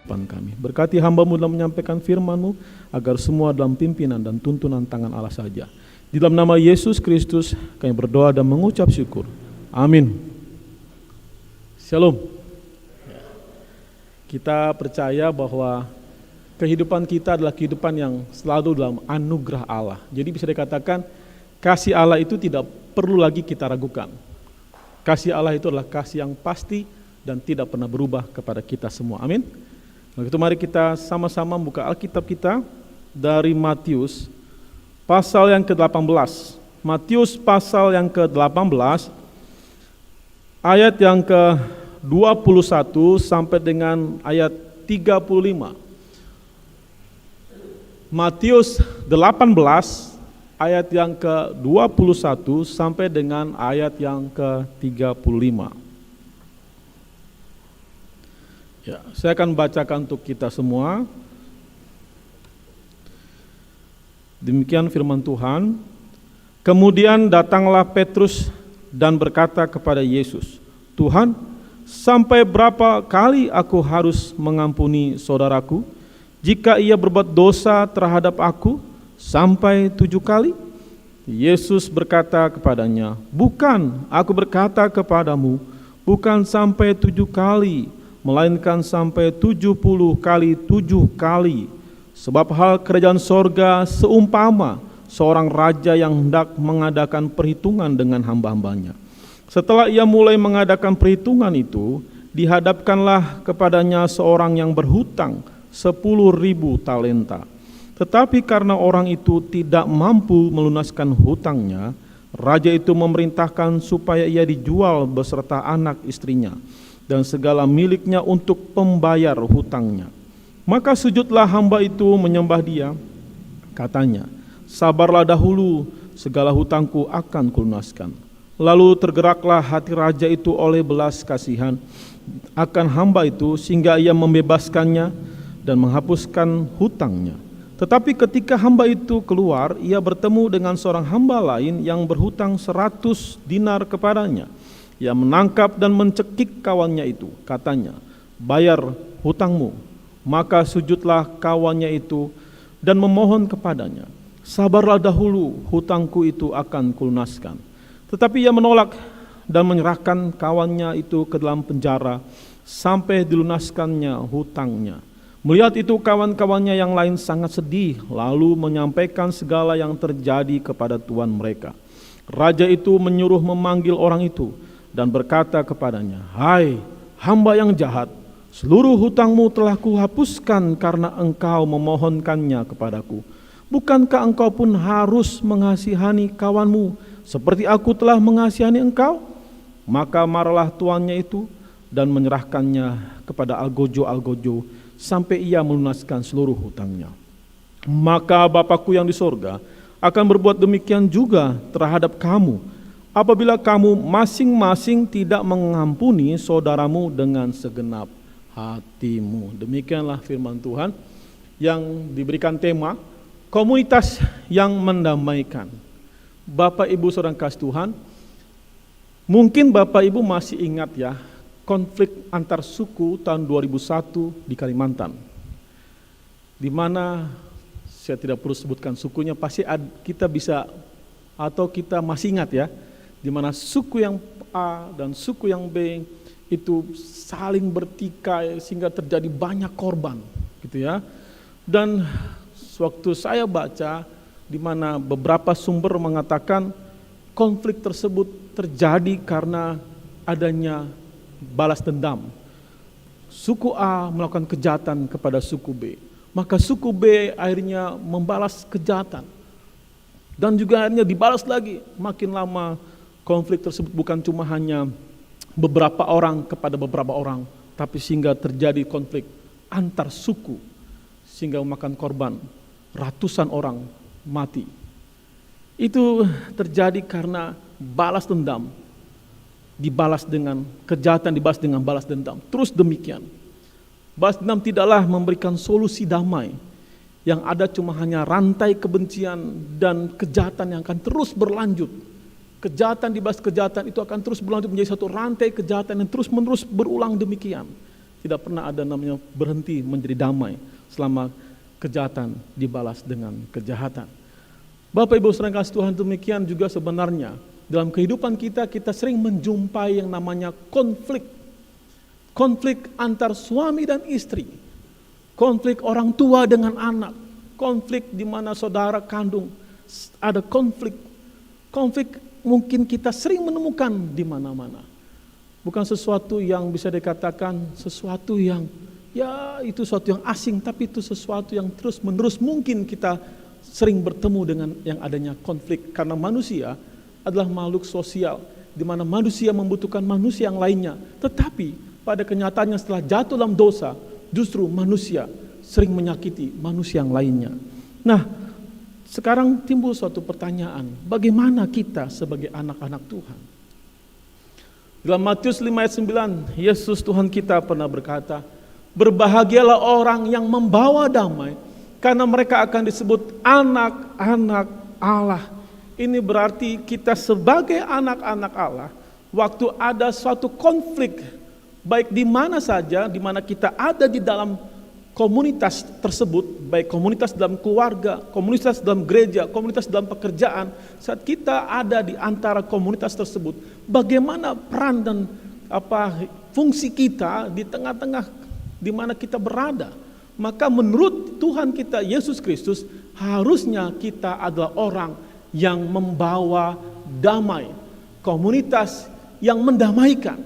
kami. Berkati hamba-Mu dalam menyampaikan firman-Mu, agar semua dalam pimpinan dan tuntunan tangan Allah saja. Di dalam nama Yesus Kristus kami berdoa dan mengucap syukur. Amin. Shalom. Kita percaya bahwa kehidupan kita adalah kehidupan yang selalu dalam anugerah Allah. Jadi bisa dikatakan kasih Allah itu tidak perlu lagi kita ragukan. Kasih Allah itu adalah kasih yang pasti dan tidak pernah berubah kepada kita semua. Amin. Begitu mari kita sama-sama buka Alkitab kita dari Matius pasal yang ke-18. Matius pasal yang ke-18 ayat yang ke-21 sampai dengan ayat 35. Matius 18 ayat yang ke-21 sampai dengan ayat yang ke-35. Ya, saya akan bacakan untuk kita semua. Demikian firman Tuhan. Kemudian datanglah Petrus dan berkata kepada Yesus, "Tuhan, sampai berapa kali aku harus mengampuni saudaraku jika ia berbuat dosa terhadap aku? Sampai 7 kali?" Yesus berkata kepadanya, "Bukan, aku berkata kepadamu, bukan sampai 7 kali, melainkan sampai 70 kali 7 kali. Sebab hal kerajaan sorga seumpama seorang raja yang hendak mengadakan perhitungan dengan hamba-hambanya. Setelah ia mulai mengadakan perhitungan itu, dihadapkanlah kepadanya seorang yang berhutang 10.000 talenta. Tetapi karena orang itu tidak mampu melunaskan hutangnya, raja itu memerintahkan supaya ia dijual beserta anak istrinya dan segala miliknya untuk pembayar hutangnya. Maka sujudlah hamba itu menyembah dia, katanya, 'Sabarlah dahulu, segala hutangku akan kulunaskan.' Lalu tergeraklah hati raja itu oleh belas kasihan akan hamba itu, sehingga ia membebaskannya dan menghapuskan hutangnya. Tetapi ketika hamba itu keluar, ia bertemu dengan seorang hamba lain yang berhutang 100 dinar kepadanya. Ia menangkap dan mencekik kawannya itu, katanya, 'Bayar hutangmu.' Maka sujudlah kawannya itu dan memohon kepadanya, 'Sabarlah dahulu, hutangku itu akan kulunaskan.' Tetapi ia menolak dan menyerahkan kawannya itu ke dalam penjara sampai dilunaskannya hutangnya. Melihat itu kawan-kawannya yang lain sangat sedih, lalu menyampaikan segala yang terjadi kepada tuan mereka. Raja itu menyuruh memanggil orang itu dan berkata kepadanya, 'Hai hamba yang jahat, seluruh hutangmu telah kuhapuskan karena engkau memohonkannya kepadaku. Bukankah engkau pun harus mengasihani kawanmu seperti aku telah mengasihani engkau?' Maka marahlah tuannya itu dan menyerahkannya kepada algojo-algojo sampai ia melunaskan seluruh hutangnya. Maka Bapakku yang di sorga akan berbuat demikian juga terhadap kamu, apabila kamu masing-masing tidak mengampuni saudaramu dengan segenap hatimu." Demikianlah firman Tuhan yang diberikan tema komunitas yang mendamaikan. Bapak Ibu saudara kasih Tuhan, mungkin Bapak Ibu masih ingat ya konflik antar suku tahun 2001 di Kalimantan, di mana saya tidak perlu sebutkan sukunya, pasti kita bisa atau kita masih ingat ya, di mana suku yang A dan suku yang B itu saling bertikai sehingga terjadi banyak korban, gitu ya. Dan waktu saya baca, di mana beberapa sumber mengatakan konflik tersebut terjadi karena adanya balas dendam. Suku A melakukan kejahatan kepada suku B, maka suku B akhirnya membalas kejahatan. Dan juga akhirnya dibalas lagi. Makin lama konflik tersebut bukan cuma hanya beberapa orang kepada beberapa orang, tapi sehingga terjadi konflik antar suku, sehingga memakan korban ratusan orang mati. Itu terjadi karena balas dendam, dibalas dengan kejahatan, dibalas dengan balas dendam. Terus demikian. Balas dendam tidaklah memberikan solusi damai. Yang ada cuma hanya rantai kebencian dan kejahatan yang akan terus berlanjut. Kejahatan dibalas kejahatan itu akan terus berlanjut menjadi satu rantai kejahatan yang terus menerus berulang demikian. Tidak pernah ada namanya berhenti menjadi damai selama kejahatan dibalas dengan kejahatan. Bapak Ibu saudara kasih Tuhan, demikian juga sebenarnya dalam kehidupan kita sering menjumpai yang namanya konflik. Konflik antar suami dan istri, konflik orang tua dengan anak, konflik di mana saudara kandung, ada konflik. Konflik mungkin kita sering menemukan di mana-mana. Bukan sesuatu yang bisa dikatakan sesuatu yang ya itu sesuatu yang asing, tapi itu sesuatu yang terus-menerus mungkin kita sering bertemu dengan yang adanya konflik. Karena manusia adalah makhluk sosial, di mana manusia membutuhkan manusia yang lainnya. Tetapi pada kenyataannya setelah jatuh dalam dosa, justru manusia sering menyakiti manusia yang lainnya. Nah, sekarang timbul suatu pertanyaan, bagaimana kita sebagai anak-anak Tuhan? Dalam Matius 5 ayat 9, Yesus Tuhan kita pernah berkata, berbahagialah orang yang membawa damai, karena mereka akan disebut anak-anak Allah. Ini berarti kita sebagai anak-anak Allah, waktu ada suatu konflik, baik di mana saja, di mana kita ada di dalam komunitas tersebut, baik komunitas dalam keluarga, komunitas dalam gereja, komunitas dalam pekerjaan, saat kita ada di antara komunitas tersebut, bagaimana peran dan fungsi kita di tengah-tengah di mana kita berada? Maka menurut Tuhan kita Yesus Kristus, harusnya kita adalah orang yang membawa damai, komunitas yang mendamaikan,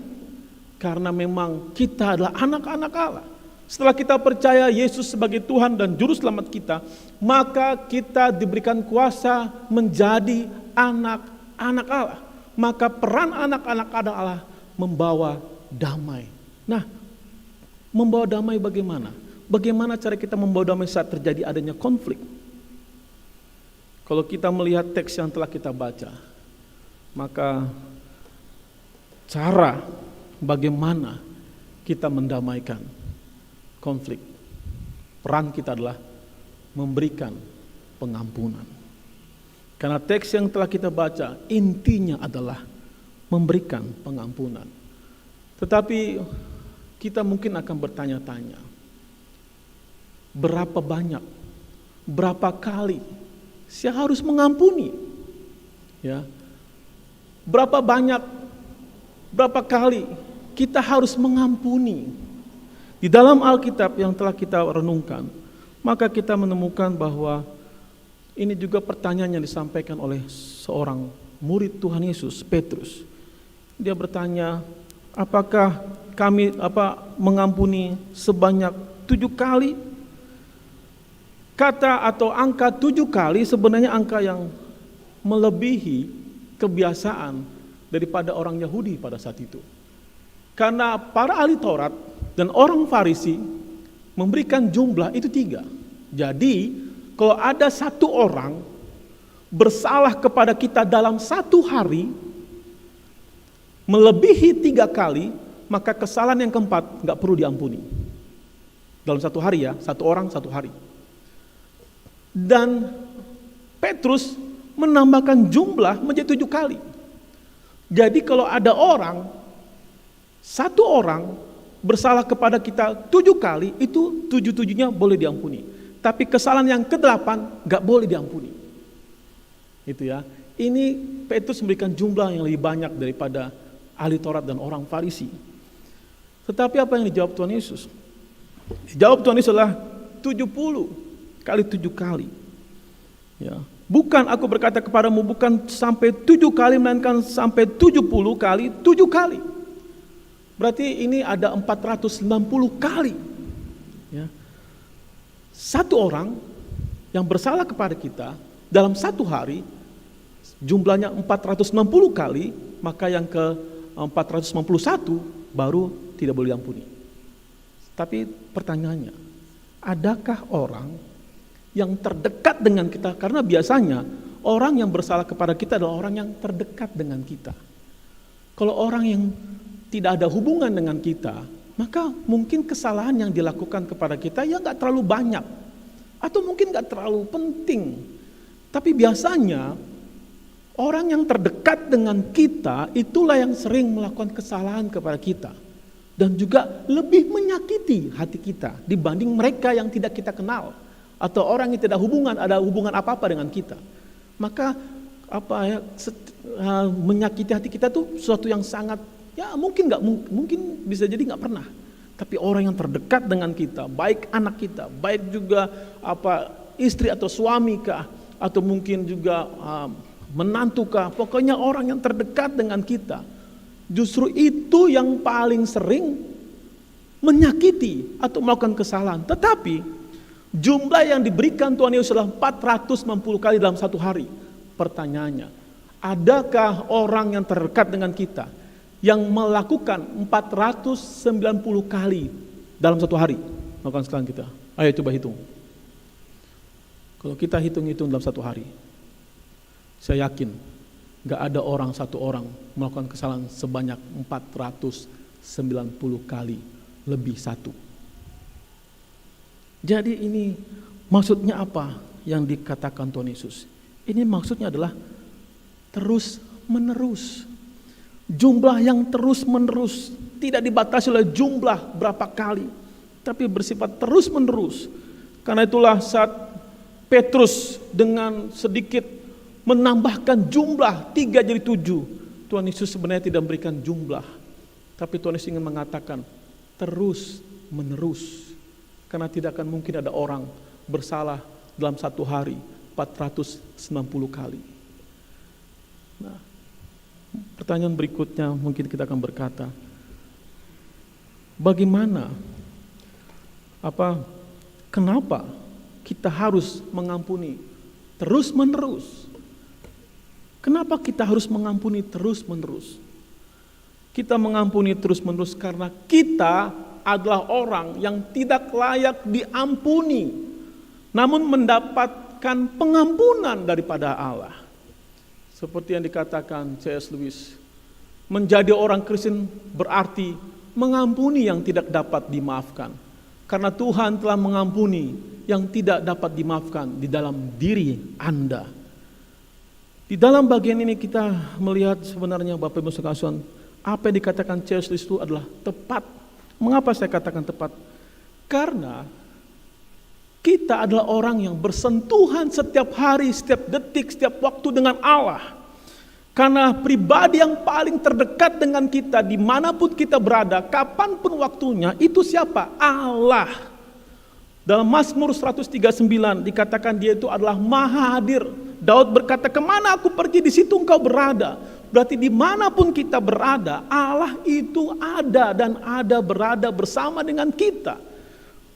karena memang kita adalah anak-anak Allah. Setelah kita percaya Yesus sebagai Tuhan dan Juru Selamat kita, maka kita diberikan kuasa menjadi anak-anak Allah. Maka peran anak-anak Allah membawa damai. Nah, membawa damai bagaimana? Bagaimana cara kita membawa damai saat terjadi adanya konflik? Kalau kita melihat teks yang telah kita baca, maka cara bagaimana kita mendamaikan konflik, peran kita adalah memberikan pengampunan. Karena teks yang telah kita baca intinya adalah memberikan pengampunan. Tetapi kita mungkin akan bertanya-tanya, berapa banyak, berapa kali saya harus mengampuni? Ya, berapa banyak, berapa kali kita harus mengampuni? Di dalam Alkitab yang telah kita renungkan, maka kita menemukan bahwa ini juga pertanyaan yang disampaikan oleh seorang murid Tuhan Yesus, Petrus. Dia bertanya, apakah kami mengampuni sebanyak 7 kali? Kata atau angka 7 kali sebenarnya angka yang melebihi kebiasaan daripada orang Yahudi pada saat itu. Karena para ahli Taurat dan orang Farisi memberikan jumlah itu 3. Jadi kalau ada satu orang bersalah kepada kita dalam 1 hari melebihi 3 kali, maka kesalahan yang keempat gak perlu diampuni. Dalam 1 hari ya, 1 orang 1 hari. Dan Petrus menambahkan jumlah menjadi 7 kali. Jadi kalau ada orang, 1 orang bersalah kepada kita 7 kali, itu 7-7-nya boleh diampuni. Tapi kesalahan yang ke-8 gak boleh diampuni. Itu ya. Ini Petrus memberikan jumlah yang lebih banyak daripada ahli Taurat dan orang Farisi. Tetapi apa yang dijawab Tuhan Yesus? Dijawab Tuhan Yesus adalah 70 kali 7 kali. Ya. Bukan aku berkata kepadamu bukan sampai 7 kali, melainkan sampai 70 kali 7 kali. Berarti ini ada 490 kali. Ya. 1 orang yang bersalah kepada kita dalam 1 hari jumlahnya 490 kali, maka yang ke 491 baru tidak boleh diampuni. Tapi pertanyaannya, adakah orang yang terdekat dengan kita? Karena biasanya orang yang bersalah kepada kita adalah orang yang terdekat dengan kita. Kalau orang yang tidak ada hubungan dengan kita, maka mungkin kesalahan yang dilakukan kepada kita ya gak terlalu banyak, atau mungkin gak terlalu penting. Tapi biasanya orang yang terdekat dengan kita itulah yang sering melakukan kesalahan kepada kita. dan juga lebih menyakiti hati kita dibanding mereka yang tidak kita kenal atau orang yang tidak ada hubungan apa-apa dengan kita. Maka menyakiti hati kita tuh sesuatu yang sangat mungkin bisa jadi nggak pernah. Tapi orang yang terdekat dengan kita, baik anak kita, baik juga istri atau suami kah, atau mungkin juga menantu kah, pokoknya orang yang terdekat dengan kita, justru itu yang paling sering menyakiti atau melakukan kesalahan. Tetapi jumlah yang diberikan Tuhan Yesus adalah 490 kali dalam satu hari. Pertanyaannya, adakah orang yang terdekat dengan kita yang melakukan 490 kali dalam satu hari melakukan kesalahan kita? Ayo coba hitung. Kalau kita hitung-hitung dalam satu hari, saya yakin gak ada satu orang melakukan kesalahan sebanyak 490 kali lebih satu. Jadi ini maksudnya apa yang dikatakan Tuhan Yesus? Ini maksudnya adalah terus menerus. Jumlah yang terus menerus, tidak dibatasi oleh jumlah berapa kali, tapi bersifat terus menerus. Karena itulah saat Petrus dengan sedikit menambahkan jumlah 3 jadi 7, Tuhan Yesus sebenarnya tidak memberikan jumlah, tapi Tuhan Yesus ingin mengatakan terus menerus. Karena tidak akan mungkin ada orang bersalah dalam satu hari 490 kali. Nah, pertanyaan berikutnya mungkin kita akan berkata, bagaimana, kenapa kita harus mengampuni terus menerus? Kenapa kita harus mengampuni terus menerus? Kita mengampuni terus menerus karena kita adalah orang yang tidak layak diampuni, namun mendapatkan pengampunan daripada Allah. Seperti yang dikatakan C.S. Lewis, menjadi orang Kristen berarti mengampuni yang tidak dapat dimaafkan. Karena Tuhan telah mengampuni yang tidak dapat dimaafkan di dalam diri Anda. Di dalam bagian ini kita melihat sebenarnya Bapak Ibu sekalian, apa yang dikatakan C.S. Lewis itu adalah tepat. Mengapa saya katakan tepat? Karena kita adalah orang yang bersentuhan setiap hari, setiap detik, setiap waktu dengan Allah. Karena pribadi yang paling terdekat dengan kita dimanapun kita berada, kapanpun waktunya, itu siapa? Allah. Dalam Mazmur 139 dikatakan dia itu adalah maha hadir. Daud berkata, kemana aku pergi di situ engkau berada. Berarti dimanapun kita berada, Allah itu ada dan ada berada bersama dengan kita.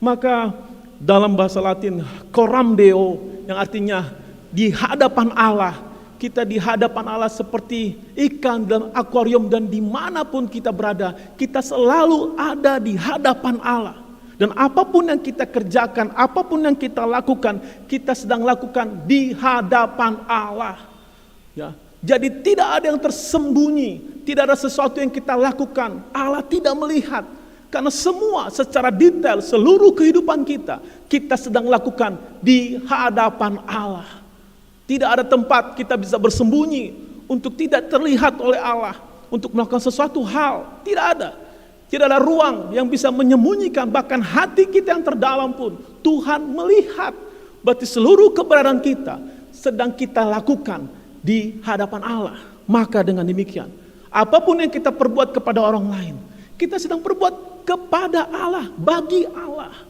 Maka dalam bahasa Latin, coram Deo, yang artinya di hadapan Allah. Kita di hadapan Allah seperti ikan dalam akuarium, dan dimanapun kita berada, kita selalu ada di hadapan Allah. Dan apapun yang kita kerjakan, apapun yang kita lakukan, kita sedang lakukan di hadapan Allah. Ya, jadi tidak ada yang tersembunyi, tidak ada sesuatu yang kita lakukan Allah tidak melihat. Karena semua secara detail, seluruh kehidupan kita sedang lakukan di hadapan Allah. Tidak ada tempat kita bisa bersembunyi untuk tidak terlihat oleh Allah, untuk melakukan sesuatu hal. Tidak ada. Tidak ada ruang yang bisa menyembunyikan, bahkan hati kita yang terdalam pun Tuhan melihat. Berarti seluruh keberadaan kita sedang kita lakukan di hadapan Allah. Maka dengan demikian, apapun yang kita perbuat kepada orang lain, kita sedang perbuat kepada Allah, bagi Allah.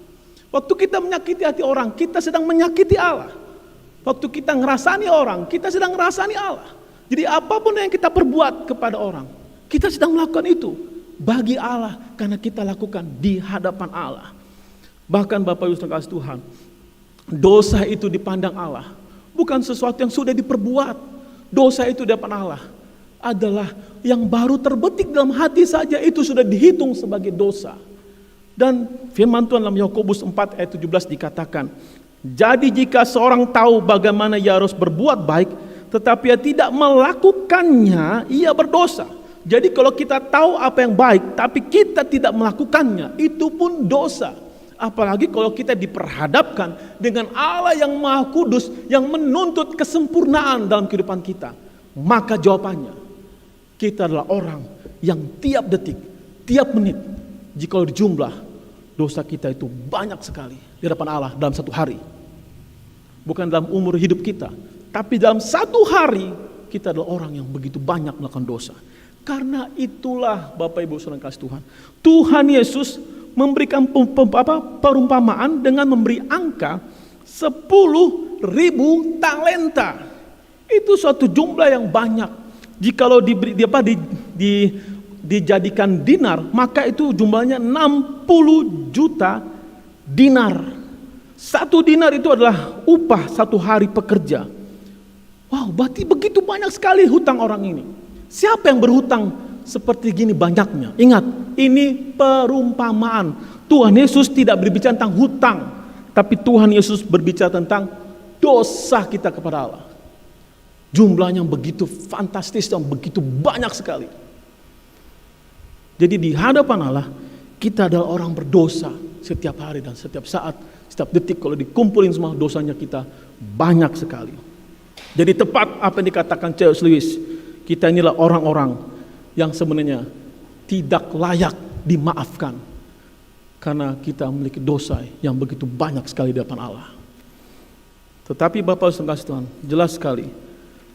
Waktu kita menyakiti hati orang, kita sedang menyakiti Allah. Waktu kita ngerasani orang, kita sedang ngerasani Allah. Jadi apapun yang kita perbuat kepada orang, kita sedang melakukan itu bagi Allah, karena kita lakukan di hadapan Allah. Bahkan Bapak Ibu sekalian Tuhan, dosa itu dipandang Allah bukan sesuatu yang sudah diperbuat. Dosa itu di hadapan Allah adalah yang baru terbetik dalam hati saja, itu sudah dihitung sebagai dosa. Dan firman Tuhan dalam Yakobus 4 ayat 17 dikatakan, jadi jika seorang tahu bagaimana ia harus berbuat baik, tetapi ia tidak melakukannya, ia berdosa. Jadi kalau kita tahu apa yang baik, tapi kita tidak melakukannya, itu pun dosa. Apalagi kalau kita diperhadapkan dengan Allah yang Maha Kudus, yang menuntut kesempurnaan dalam kehidupan kita. Maka jawabannya, kita adalah orang yang tiap detik, tiap menit, jika dijumlah, dosa kita itu banyak sekali di hadapan Allah dalam satu hari. Bukan dalam umur hidup kita, tapi dalam satu hari kita adalah orang yang begitu banyak melakukan dosa. Karena itulah Bapak Ibu Saudara kasih Tuhan, Tuhan Yesus memberikan perumpamaan dengan memberi angka 10.000 talenta. Itu suatu jumlah yang banyak. Jikalau dijadikan dinar, maka itu jumlahnya 60 juta dinar. Satu dinar itu adalah upah satu hari pekerja. Wow, berarti begitu banyak sekali hutang orang ini. Siapa yang berhutang seperti gini banyaknya? Ingat, ini perumpamaan. Tuhan Yesus tidak berbicara tentang hutang, tapi Tuhan Yesus berbicara tentang dosa kita kepada Allah. Jumlahnya begitu fantastis dan begitu banyak sekali. Jadi di hadapan Allah, kita adalah orang berdosa setiap hari dan setiap saat, setiap detik. Kalau dikumpulin semua dosanya kita banyak sekali. Jadi tepat apa yang dikatakan C.S. Lewis, kita inilah orang-orang yang sebenarnya tidak layak dimaafkan karena kita memiliki dosa yang begitu banyak sekali di hadapan Allah. Tetapi Bapak Saudara Tuhan, jelas sekali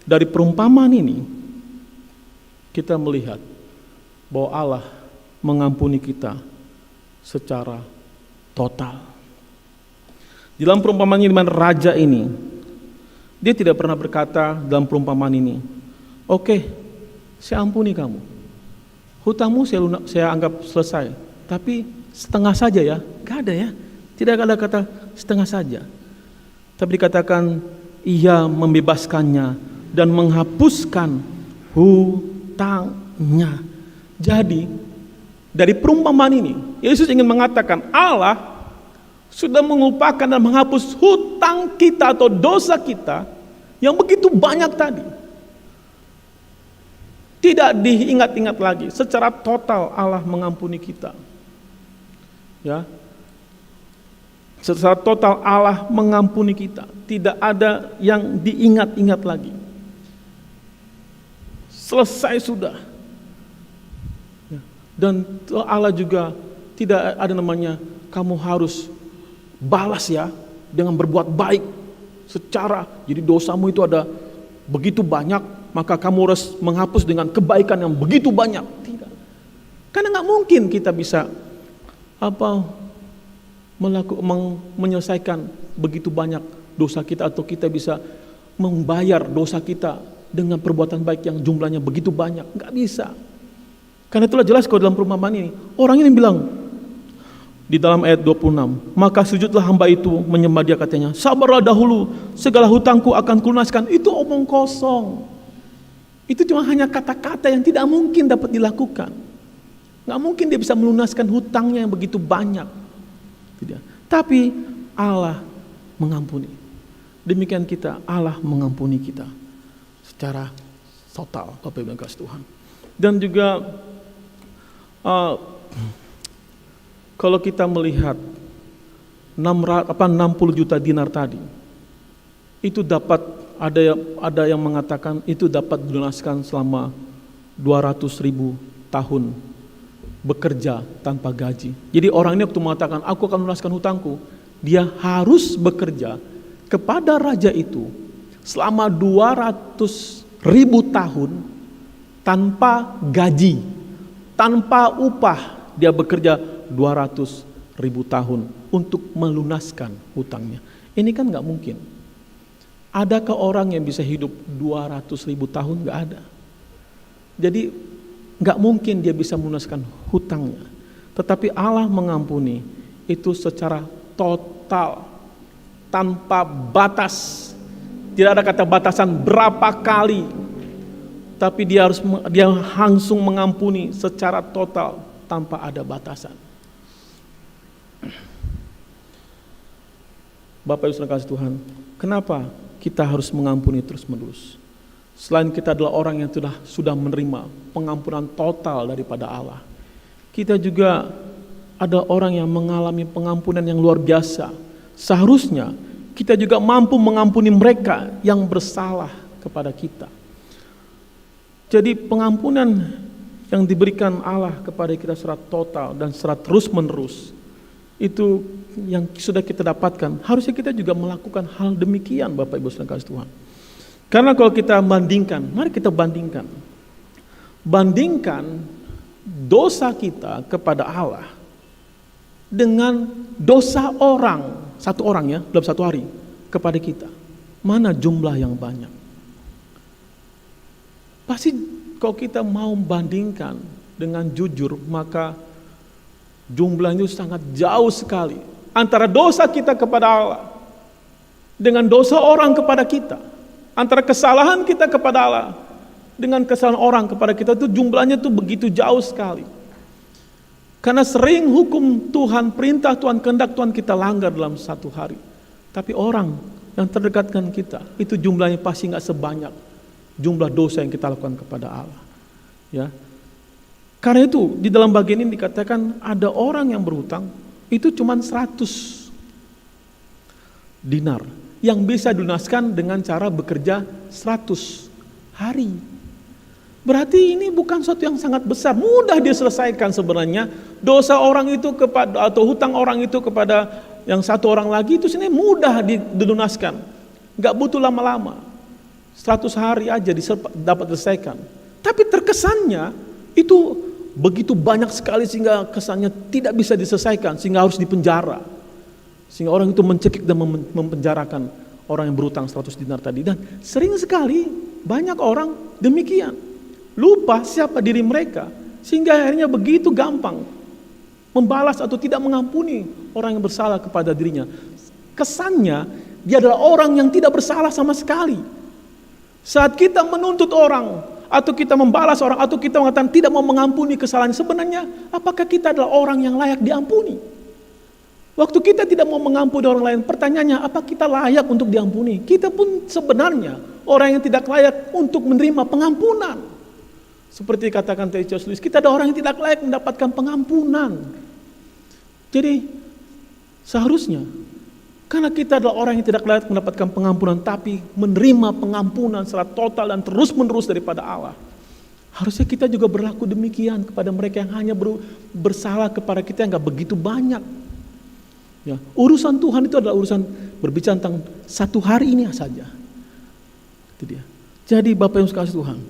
dari perumpamaan ini kita melihat bahwa Allah mengampuni kita secara total. Di dalam perumpamaan ini, raja ini, dia tidak pernah berkata dalam perumpamaan ini, oke, saya ampuni kamu, hutangmu saya anggap selesai, tapi setengah saja ya. Gak ada ya, tidak ada kata setengah saja. Tapi dikatakan ia membebaskannya dan menghapuskan hutangnya. Jadi dari perumpamaan ini Yesus ingin mengatakan Allah sudah mengumpulkan dan menghapus hutang kita atau dosa kita yang begitu banyak tadi. Tidak diingat-ingat lagi, secara total Allah mengampuni kita. Ya. Secara total Allah mengampuni kita, tidak ada yang diingat-ingat lagi. Selesai sudah. Ya. Dan Allah juga tidak ada namanya kamu harus balas ya dengan berbuat baik secara, jadi dosamu itu ada begitu banyak maka kamu harus menghapus dengan kebaikan yang begitu banyak. Tidak, karena nggak mungkin kita bisa menyelesaikan begitu banyak dosa kita, atau kita bisa membayar dosa kita dengan perbuatan baik yang jumlahnya begitu banyak. Nggak bisa. Karena itulah jelas kalau dalam perumpamaan ini orang ini bilang di dalam ayat 26, maka sujudlah hamba itu menyembah dia, katanya, sabarlah dahulu, segala hutangku akan kulunaskan. Itu omong kosong. Itu cuma hanya kata-kata yang tidak mungkin dapat dilakukan. Nggak mungkin dia bisa melunaskan hutangnya yang begitu banyak. Tidak. Tapi Allah mengampuni. Demikian kita, Allah mengampuni kita secara total, Bapak Ibu kasih Tuhan. Dan juga kalau kita melihat 60 juta dinar tadi, itu dapat ada yang mengatakan itu dapat dilunaskan selama 200.000 tahun bekerja tanpa gaji. Jadi orang ini waktu mengatakan aku akan melunaskan hutangku, dia harus bekerja kepada raja itu selama 200.000 tahun tanpa gaji, tanpa upah. Dia bekerja 200.000 tahun untuk melunaskan hutangnya. Ini kan gak mungkin. Adakah orang yang bisa hidup 200.000 tahun? Gak ada. Jadi gak mungkin dia bisa melunaskan hutangnya. Tetapi Allah mengampuni itu secara total, tanpa batas. Tidak ada kata batasan berapa kali, tapi dia langsung mengampuni secara total tanpa ada batasan. Bapak Ibu Saudara kasih Tuhan, kenapa kita harus mengampuni terus-menerus? Selain kita adalah orang yang sudah menerima pengampunan total daripada Allah, kita juga ada orang yang mengalami pengampunan yang luar biasa. Seharusnya kita juga mampu mengampuni mereka yang bersalah kepada kita. Jadi pengampunan yang diberikan Allah kepada kita secara total dan secara terus-menerus, itu yang sudah kita dapatkan, harusnya kita juga melakukan hal demikian, Bapak Ibu saudara kasih Tuhan. Karena kalau kita bandingkan, mari kita bandingkan dosa kita kepada Allah dengan dosa orang, satu orang ya, dalam satu hari kepada kita. Mana jumlah yang banyak? Pasti kalau kita mau bandingkan dengan jujur, maka jumlahnya sangat jauh sekali antara dosa kita kepada Allah dengan dosa orang kepada kita, antara kesalahan kita kepada Allah dengan kesalahan orang kepada kita, itu jumlahnya itu begitu jauh sekali. Karena sering hukum Tuhan, perintah Tuhan, kehendak Tuhan kita langgar dalam satu hari. Tapi orang yang terdekat dengan kita, itu jumlahnya pasti nggak sebanyak jumlah dosa yang kita lakukan kepada Allah. Ya. Karena itu di dalam bagian ini dikatakan ada orang yang berhutang itu cuma 100 dinar yang bisa dilunaskan dengan cara bekerja 100 hari. Berarti ini bukan sesuatu yang sangat besar, mudah dia selesaikan sebenarnya. Dosa orang itu kepada, atau hutang orang itu kepada yang satu orang lagi itu sebenarnya mudah dilunaskan. Gak butuh lama-lama. 100 hari aja dapat diselesaikan. Tapi terkesannya itu begitu banyak sekali sehingga kesannya tidak bisa diselesaikan, sehingga harus dipenjara. Sehingga orang itu mencekik dan mempenjarakan orang yang berhutang 100 dinar tadi. Dan sering sekali banyak orang demikian. Lupa siapa diri mereka, sehingga akhirnya begitu gampang membalas atau tidak mengampuni orang yang bersalah kepada dirinya. Kesannya dia adalah orang yang tidak bersalah sama sekali. Saat kita menuntut orang, atau kita membalas orang, atau kita mengatakan tidak mau mengampuni kesalahan, sebenarnya apakah kita adalah orang yang layak diampuni? Waktu kita tidak mau mengampuni orang lain, pertanyaannya apa kita layak untuk diampuni? Kita pun sebenarnya orang yang tidak layak untuk menerima pengampunan. Seperti katakan C.S. Lewis, kita ada orang yang tidak layak mendapatkan pengampunan. Jadi seharusnya, karena kita adalah orang yang tidak layak mendapatkan pengampunan, tapi menerima pengampunan secara total dan terus-menerus daripada Allah, harusnya kita juga berlaku demikian kepada mereka yang hanya bersalah kepada kita yang gak begitu banyak. Ya, urusan Tuhan itu adalah urusan berbicara tentang satu hari ini saja. Itu dia. Jadi Bapak yang kasih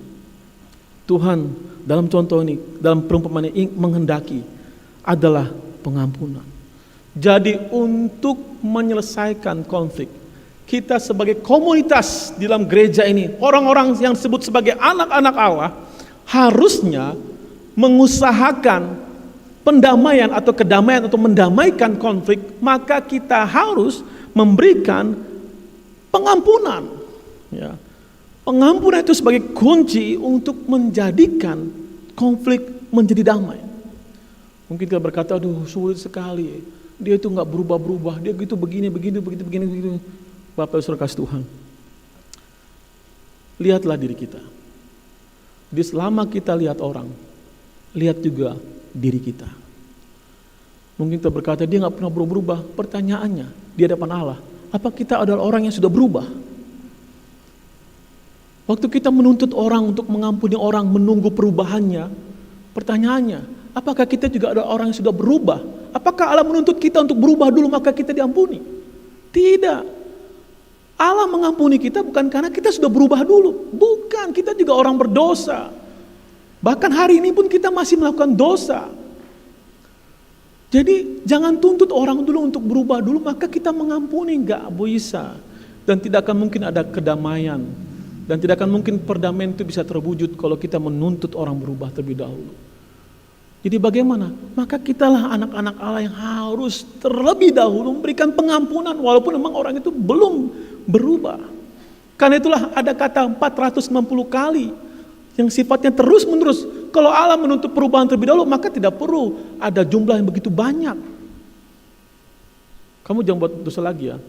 Tuhan dalam contoh ini, dalam perumpamaan ini menghendaki adalah pengampunan. Jadi untuk menyelesaikan konflik, kita sebagai komunitas di dalam gereja ini, orang-orang yang disebut sebagai anak-anak Allah, harusnya mengusahakan pendamaian atau kedamaian atau mendamaikan konflik, maka kita harus memberikan pengampunan. Ya. Pengampunan itu sebagai kunci untuk menjadikan konflik menjadi damai. Mungkin kita berkata, aduh sulit sekali. Dia itu nggak berubah-berubah. Dia gitu begini. Bapak Saudara kasih Tuhan. Lihatlah diri kita. Di selama kita lihat orang, lihat juga diri kita. Mungkin kita berkata dia nggak pernah berubah. Pertanyaannya di hadapan Allah, apa kita adalah orang yang sudah berubah? Waktu kita menuntut orang untuk mengampuni orang, menunggu perubahannya, pertanyaannya, apakah kita juga ada orang yang sudah berubah? Apakah Allah menuntut kita untuk berubah dulu maka kita diampuni? Tidak. Allah mengampuni kita bukan karena kita sudah berubah dulu. Bukan, kita juga orang berdosa. Bahkan hari ini pun kita masih melakukan dosa. Jadi jangan tuntut orang dulu untuk berubah dulu maka kita mengampuni, enggak bisa. Dan tidak akan mungkin ada kedamaian. Dan tidak akan mungkin perdamaian itu bisa terwujud kalau kita menuntut orang berubah terlebih dahulu. Jadi bagaimana? Maka kitalah anak-anak Allah yang harus terlebih dahulu memberikan pengampunan walaupun memang orang itu belum berubah. Karena itulah ada kata 490 kali yang sifatnya terus menerus. Kalau Allah menuntut perubahan terlebih dahulu maka tidak perlu ada jumlah yang begitu banyak. Kamu jangan buat dosa lagi ya,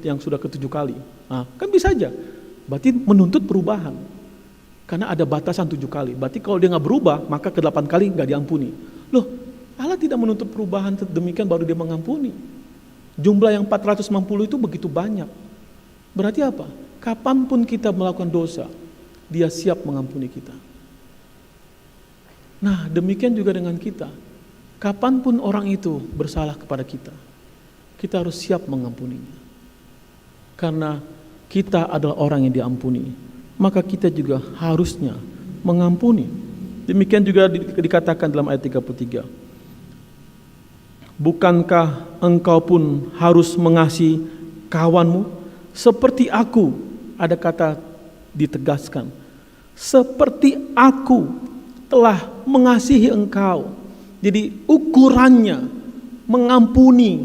yang sudah ke-7 kali. Nah, kan bisa aja. Berarti menuntut perubahan. Karena ada batasan 7 kali. Berarti kalau dia nggak berubah, maka ke-8 kali nggak diampuni. Loh, Allah tidak menuntut perubahan demikian baru dia mengampuni. Jumlah yang 490 itu begitu banyak. Berarti apa? Kapanpun kita melakukan dosa, dia siap mengampuni kita. Nah, demikian juga dengan kita. Kapanpun orang itu bersalah kepada kita, kita harus siap mengampuninya. Karena kita adalah orang yang diampuni, maka kita juga harusnya mengampuni. Demikian juga dikatakan dalam ayat 33. Bukankah engkau pun harus mengasihi kawanmu seperti aku? Ada kata ditegaskan, seperti aku telah mengasihi engkau. Jadi ukurannya mengampuni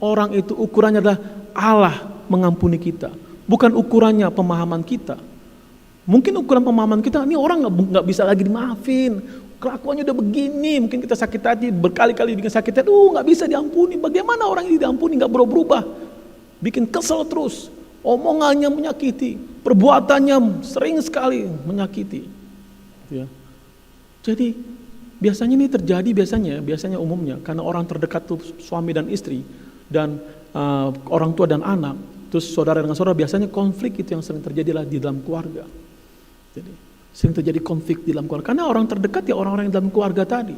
orang itu, ukurannya adalah Allah mengampuni kita, bukan ukurannya pemahaman kita. Mungkin ukuran pemahaman kita, ini orang nggak bisa lagi dimaafin, kelakuannya udah begini, mungkin kita sakit hati berkali-kali bikin sakit hati, nggak bisa diampuni. Bagaimana orang ini diampuni nggak berubah, bikin kesel terus, omongannya menyakiti, perbuatannya sering sekali menyakiti. Ya. Jadi biasanya ini terjadi biasanya umumnya karena orang terdekat tuh suami dan istri dan orang tua dan anak, terus saudara dengan saudara, biasanya konflik itu yang sering terjadi di dalam keluarga. Jadi sering terjadi konflik di dalam keluarga karena orang terdekat ya orang-orang yang dalam keluarga tadi,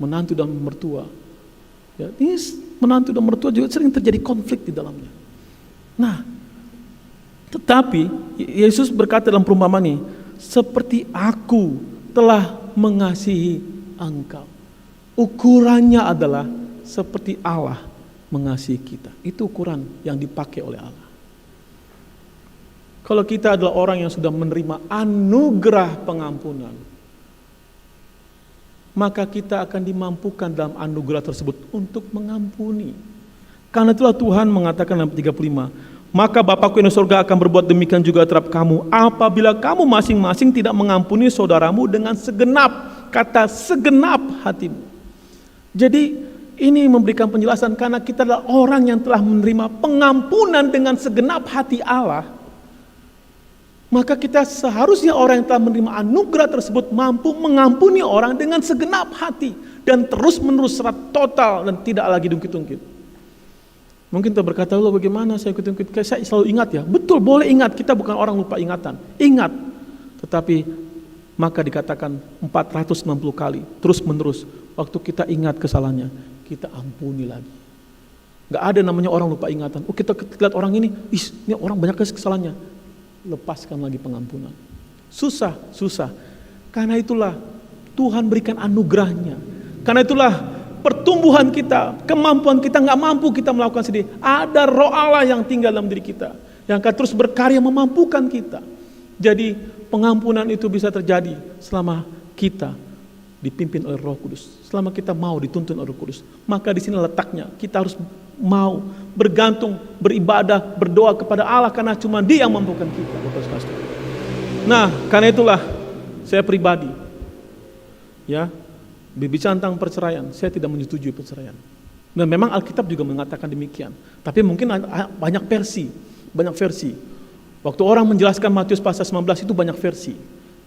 menantu dan mertua. Ya, ini menantu dan mertua juga sering terjadi konflik di dalamnya. Nah, tetapi Yesus berkata dalam perumpamaan ini, seperti aku telah mengasihi engkau. Ukurannya adalah seperti Allah mengasihi kita. Itu ukuran yang dipakai oleh Allah. Kalau kita adalah orang yang sudah menerima anugerah pengampunan, maka kita akan dimampukan dalam anugerah tersebut untuk mengampuni. Karena itulah Tuhan mengatakan dalam 35, maka Bapakku yang di surga akan berbuat demikian juga terhadap kamu, apabila kamu masing-masing tidak mengampuni saudaramu dengan segenap, kata segenap hatimu. Jadi ini memberikan penjelasan, karena kita adalah orang yang telah menerima pengampunan dengan segenap hati Allah, maka kita seharusnya orang yang telah menerima anugerah tersebut mampu mengampuni orang dengan segenap hati dan terus-menerus secara total dan tidak lagi ungkit-ungkit. Mungkin kita berkata, loh bagaimana saya ungkit-ungkit? Saya selalu ingat ya. Betul, boleh ingat, kita bukan orang lupa ingatan. Ingat, tetapi maka dikatakan 460 kali terus-menerus. Waktu kita ingat kesalahannya, kita ampuni lagi. Gak ada namanya orang lupa ingatan. Oh, kita lihat orang ini orang banyak kesalahannya. Lepaskan lagi pengampunan. Susah. Karena itulah Tuhan berikan anugerahnya. Karena itulah pertumbuhan kita, kemampuan kita nggak mampu kita melakukan sendiri. Ada Roh Allah yang tinggal dalam diri kita, yang akan terus berkarya memampukan kita. Jadi pengampunan itu bisa terjadi selama kita dipimpin oleh Roh Kudus, selama kita mau dituntun oleh Roh Kudus. Maka di sini letaknya, kita harus mau bergantung, beribadah, berdoa kepada Allah, karena cuma Dia yang mampukan kita. Nah, karena itulah saya pribadi ya berbicara tentang perceraian, saya tidak menyetujui perceraian. Dan memang Alkitab juga mengatakan demikian. Tapi mungkin banyak versi. Waktu orang menjelaskan Matius pasal 19 itu banyak versi.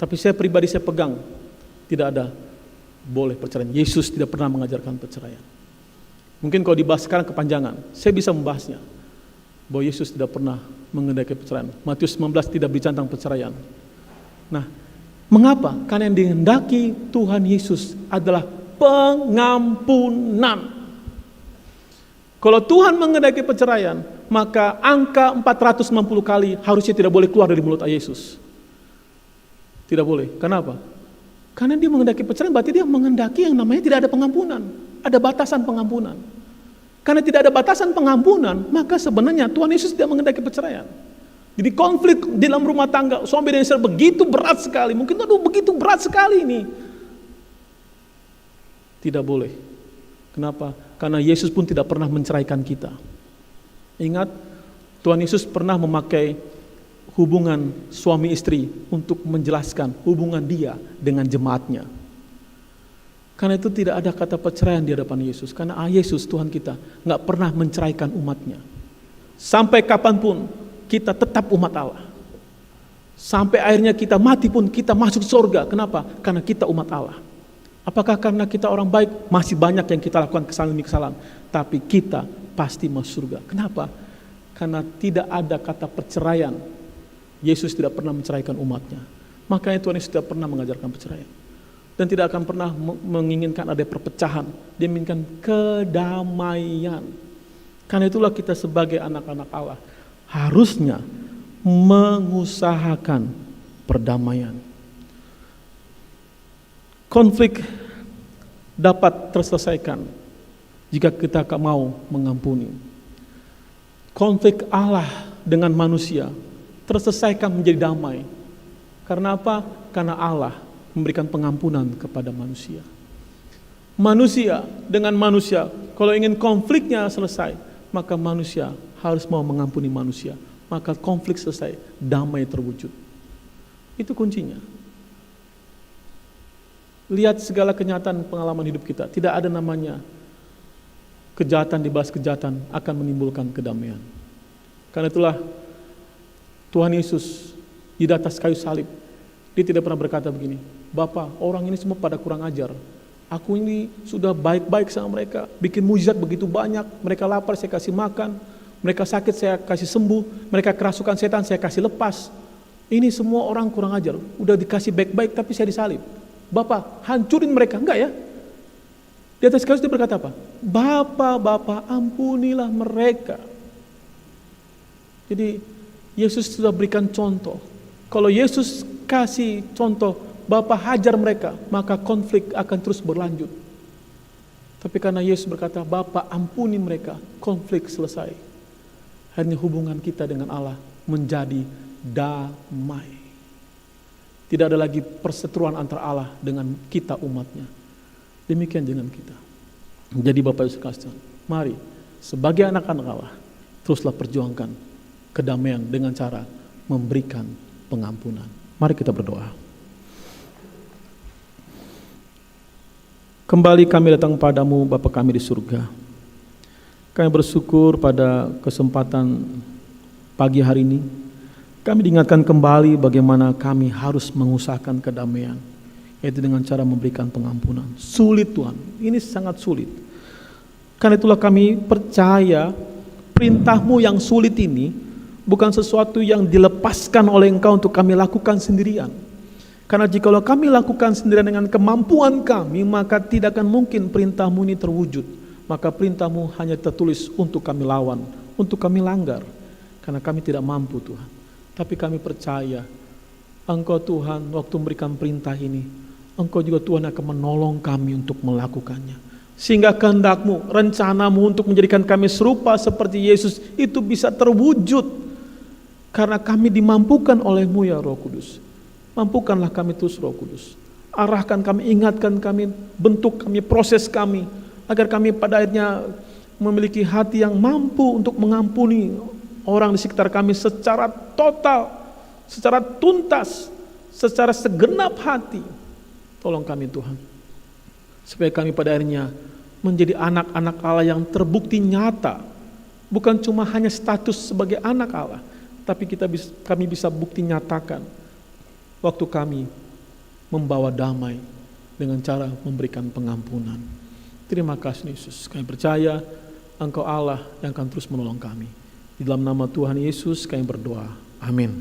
Tapi saya pribadi saya pegang tidak ada boleh perceraian. Yesus tidak pernah mengajarkan perceraian. Mungkin kalau dibahas sekarang kepanjangan, saya bisa membahasnya. Bahwa Yesus tidak pernah mengendaki perceraian. Matius 19 tidak bicara tentang perceraian. Nah, mengapa? Karena yang dihendaki Tuhan Yesus adalah pengampunan. Kalau Tuhan mengendaki perceraian, maka angka 460 kali harusnya tidak boleh keluar dari mulut Yesus. Tidak boleh. Kenapa? Karena Dia mengendaki perceraian, berarti Dia mengendaki yang namanya tidak ada pengampunan. Ada batasan pengampunan. Karena tidak ada batasan pengampunan, maka sebenarnya Tuhan Yesus tidak mengendaki perceraian. Jadi konflik di dalam rumah tangga suami dan istri begitu berat sekali. Mungkin begitu berat sekali ini. Tidak boleh. Kenapa? Karena Yesus pun tidak pernah menceraikan kita. Ingat, Tuhan Yesus pernah memakai hubungan suami istri untuk menjelaskan hubungan Dia dengan jemaatnya. Karena itu tidak ada kata perceraian di hadapan Yesus. Karena Yesus Tuhan kita nggak pernah menceraikan umatnya. Sampai kapanpun kita tetap umat Allah. Sampai akhirnya kita mati pun kita masuk surga. Kenapa? Karena kita umat Allah. Apakah karena kita orang baik? Masih banyak yang kita lakukan kesalahan demi kesalahan. Tapi kita pasti masuk surga. Kenapa? Karena tidak ada kata perceraian. Yesus tidak pernah menceraikan umatnya. Makanya Tuhan Yesus tidak pernah mengajarkan perceraian. Dan tidak akan pernah menginginkan ada perpecahan. Dia menginginkan kedamaian. Karena itulah kita sebagai anak-anak Allah harusnya mengusahakan perdamaian. Konflik dapat terselesaikan jika kita mau mengampuni. Konflik Allah dengan manusia terselesaikan menjadi damai. Karena apa? Karena Allah memberikan pengampunan kepada manusia. Manusia dengan manusia, kalau ingin konfliknya selesai, maka manusia harus mau mengampuni manusia. Maka konflik selesai, damai terwujud. Itu kuncinya. Lihat segala kenyataan pengalaman hidup kita. Tidak ada namanya kejahatan dibalas kejahatan akan menimbulkan kedamaian. Karena itulah Tuhan Yesus di atas kayu salib, dia tidak pernah berkata begini, Bapak, orang ini semua pada kurang ajar. Aku ini sudah baik-baik sama mereka, bikin mujizat begitu banyak. Mereka lapar, saya kasih makan. Mereka sakit, saya kasih sembuh. Mereka kerasukan setan, saya kasih lepas. Ini semua orang kurang ajar. Udah dikasih baik-baik, tapi saya disalib. Bapak, hancurin mereka. Enggak ya? Di atas kayu dia berkata apa? Bapak, ampunilah mereka. Jadi, Yesus sudah berikan contoh. Kalau Yesus kasih contoh, Bapak hajar mereka, maka konflik akan terus berlanjut. Tapi karena Yesus berkata, Bapak ampuni mereka, konflik selesai. Hanya hubungan kita dengan Allah menjadi damai. Tidak ada lagi perseteruan antara Allah dengan kita umatnya. Demikian dengan kita. Jadi Bapak Ibu sekalian, mari sebagai anak-anak Allah, teruslah perjuangkan kedamaian dengan cara memberikan pengampunan. Mari kita berdoa. Kembali kami datang padamu Bapa kami di surga. Kami bersyukur pada kesempatan pagi hari ini. Kami diingatkan kembali bagaimana kami harus mengusahakan kedamaian, yaitu dengan cara memberikan pengampunan. Sulit Tuhan, ini sangat sulit. Karena itulah kami percaya perintah-Mu yang sulit ini bukan sesuatu yang dilepaskan oleh Engkau untuk kami lakukan sendirian. Karena jikalau kami lakukan sendirian dengan kemampuan kami, maka tidak akan mungkin perintah-Mu ini terwujud. Maka perintah-Mu hanya tertulis untuk kami lawan, untuk kami langgar. Karena kami tidak mampu Tuhan. Tapi kami percaya Engkau Tuhan waktu memberikan perintah ini, Engkau juga Tuhan akan menolong kami untuk melakukannya. Sehingga kehendak-Mu, rencana-Mu untuk menjadikan kami serupa seperti Yesus itu bisa terwujud. Karena kami dimampukan oleh-Mu ya Roh Kudus. Mampukanlah kami terus Roh Kudus. Arahkan kami, ingatkan kami, bentuk kami, proses kami. Agar kami pada akhirnya memiliki hati yang mampu untuk mengampuni orang di sekitar kami secara total, secara tuntas, secara segenap hati. Tolong kami Tuhan, supaya kami pada akhirnya menjadi anak-anak Allah yang terbukti nyata. Bukan cuma hanya status sebagai anak Allah, tapi kami bisa bukti nyatakan waktu kami membawa damai dengan cara memberikan pengampunan. Terima kasih Yesus, kami percaya Engkau Allah yang akan terus menolong kami. Di dalam nama Tuhan Yesus kami berdoa. Amin.